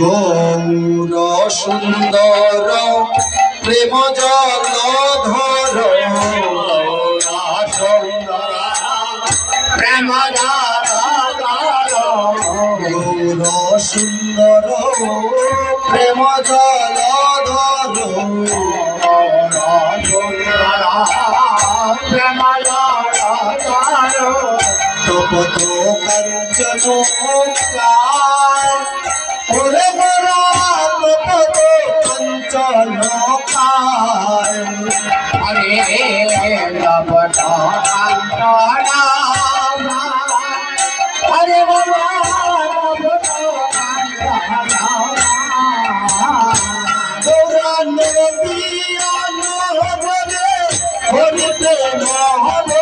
গৌর সুন্দর প্রেম জলধর প্রেম গৌর সুন্দর প্রেম জলধর তপত কাঞ্চন ওরে গোরা তপত কাঞ্চন হরে লবট কান্তনা হরে বাবা লবট কান্তনা গৌরা নদিয়া নহরে হরি প্রেম হরে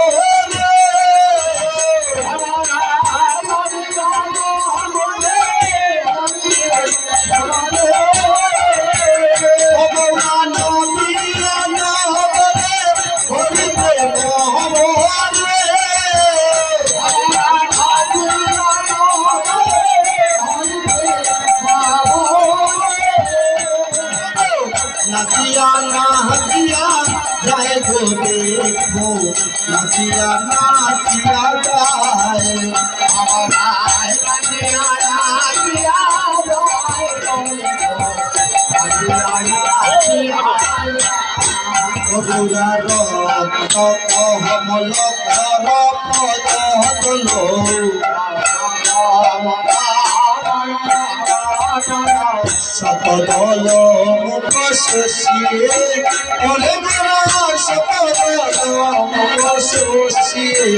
নাচিয়া নাচিয়া যায় গো দেখো নাচিয়া নাচিয়া যায় আমার নাচিয়া নাচিয়া গৌরা রক্ত কমল কর পদল সপদল মুখ শশিয়ে ওরে গোরা সপদল মুখ শশিয়ে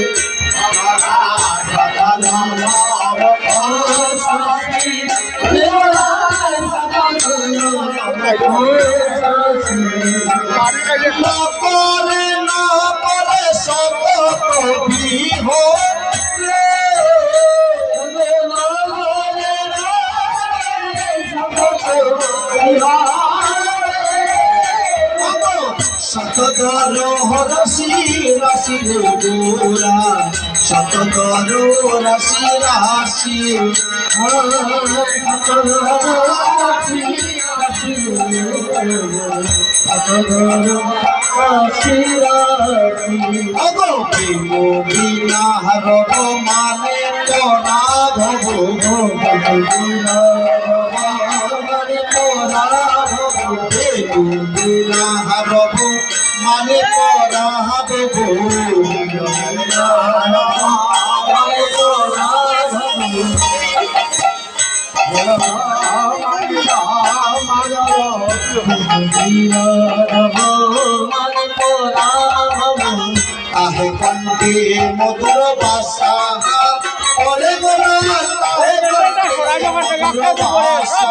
না পরে সব কবি হো শতধর রসি রাশি গোরা শতধর রাশি রাশি বিনাহর মানে পরাধব বিনাহরব মানে পরাধব আহে কণ্ঠে মধুর ভাষা ওরে গোরা তাহে কণ্ঠে মধুর ভাষা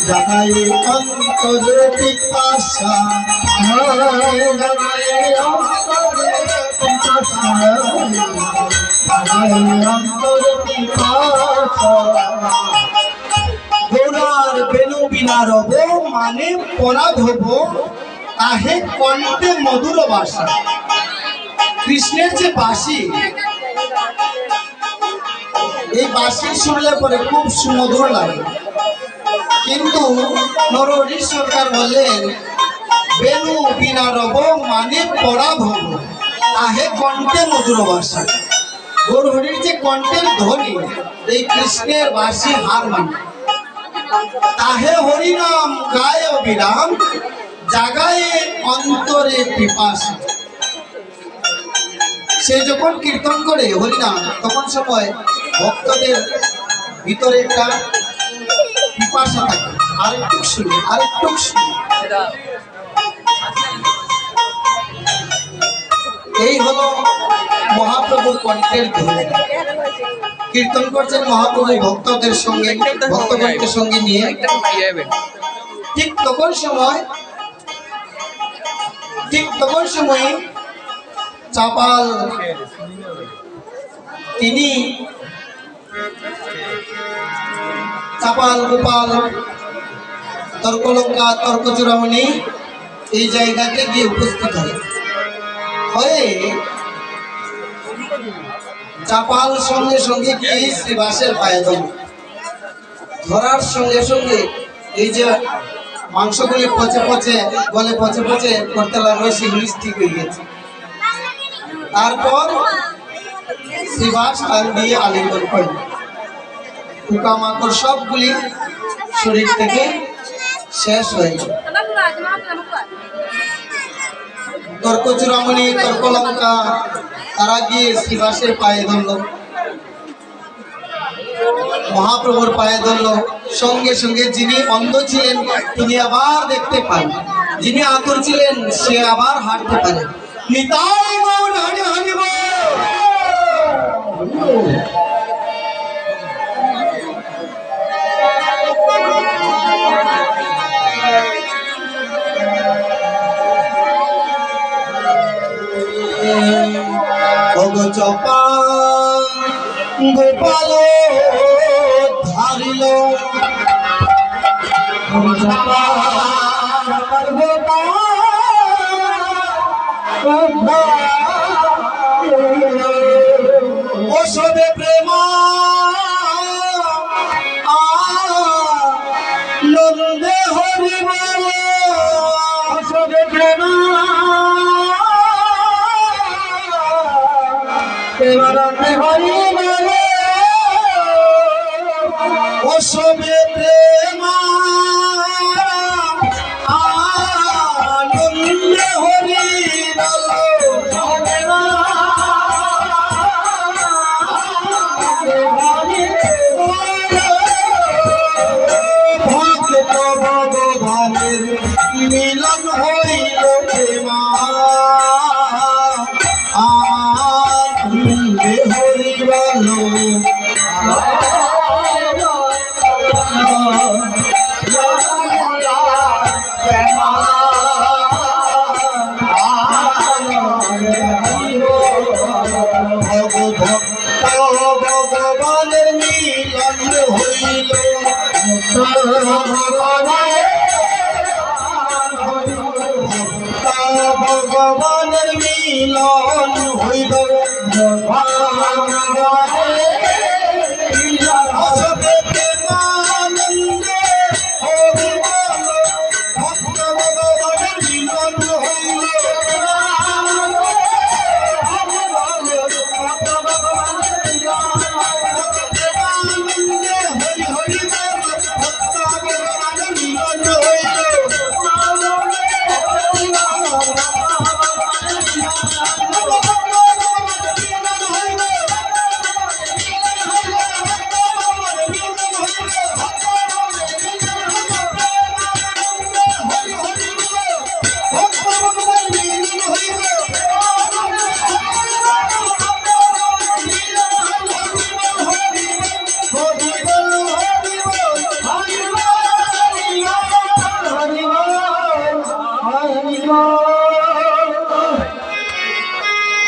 জাগাই অন্তরে পিপাসা গৌরার বেনু বিনা রব মানে পরাধব আহে কণ্ঠে মধুর ভাষা। কৃষ্ণের যে বাঁশি, এই বাঁশি শুনলে পরে খুব সুমধুর লাগে, কিন্তু নরহরি সরকার বললেন বেনু বিনা রব মানে পরাধব আহে কণ্ঠে মধুর ভাষা। গৌরহরির যে কণ্ঠের ধ্বনি এই কৃষ্ণের বাঁশি হার মানে। তাহে হরিনাম গায় অবিরাম জাগায়ে অন্তরে পিপাসা। সে যখন কীর্তন করে হরিনাম তখন সময় ভক্তদের ভিতরে একটা পিপাসা থাকে, আরেকটু শুনি আরেকটু শুনি। এই হলো মহাপ্রভুর কণ্ঠের ধ্বনি। কীর্তন করছেন মহাপ্রভু ভক্তদের সঙ্গে, ভক্তগণকে সঙ্গে নিয়ে। ঠিক তখন সময় চাপাল তিনি চাপাল গোপাল তর্কলঙ্কা তর্কচূড়ামণি এই জায়গাতে গিয়ে উপস্থিত হয়ে চাপাল সঙ্গে সঙ্গে গিয়ে শ্রীবাসের পায়ে ধরার সঙ্গে সঙ্গে এই যে মাংসগুলি পচে পচে গলে পচে পচে করতে লাগলো, সেগুলি ঠিক হয়ে গেছে। তারপর শ্রীবাস টান দিয়ে আলিঙ্গন করল, পোকামাকড় সবগুলি শরীর থেকে শেষ হয়ে গেল। তর্কচূড়ামণি তর্কলঙ্কা তারা গিয়ে শ্রীবাসের পায়ে ধরল, মহাপ্রভুর পায়ে ধরল। সঙ্গে সঙ্গে যিনি অন্ধ ছিলেন তিনি আবার দেখতে পান, যিনি আতুর ছিলেন সে আবার হাঁটতে পারে। নিতাই গৌর হরি হরি বল। চপা গোপাল ধারিল ওষুধে প্রেম নন্দে হরি বল। ওষুধে প্রেম হরি বল। ওষুধে প্রেম আনন্দে হরি বল। ভক্ত ভগবানের মিলন হইল প্রেমা আনন্দে হরি বল। ভগবানের মিলন হইল ভগবানের মিলন হইল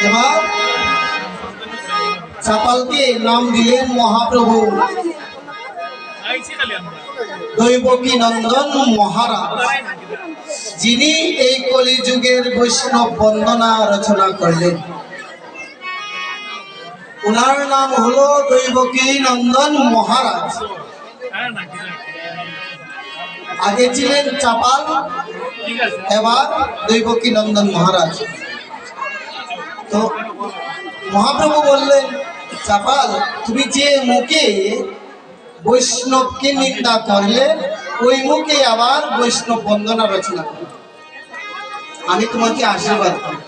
এবার চাপালকে নাম দিলেন মহাপ্রভু দৈবকী নন্দন মহারাজ, যিনি এই কলিযুগের বৈষ্ণব বন্দনা রচনা করলেন। উনার নাম হলো দৈবকী নন্দন মহারাজ। আগে ছিলেন চাপাল, এবার দৈবকী নন্দন মহারাজ। তো মহাপ্রভু বললেন, চাপাল তুমি যে মুখে বৈষ্ণবকে নিন্দা করলে ওই মুখে আবার বৈষ্ণব বন্দনা রচনা করো, আমি তোমাকে আশীর্বাদ করি।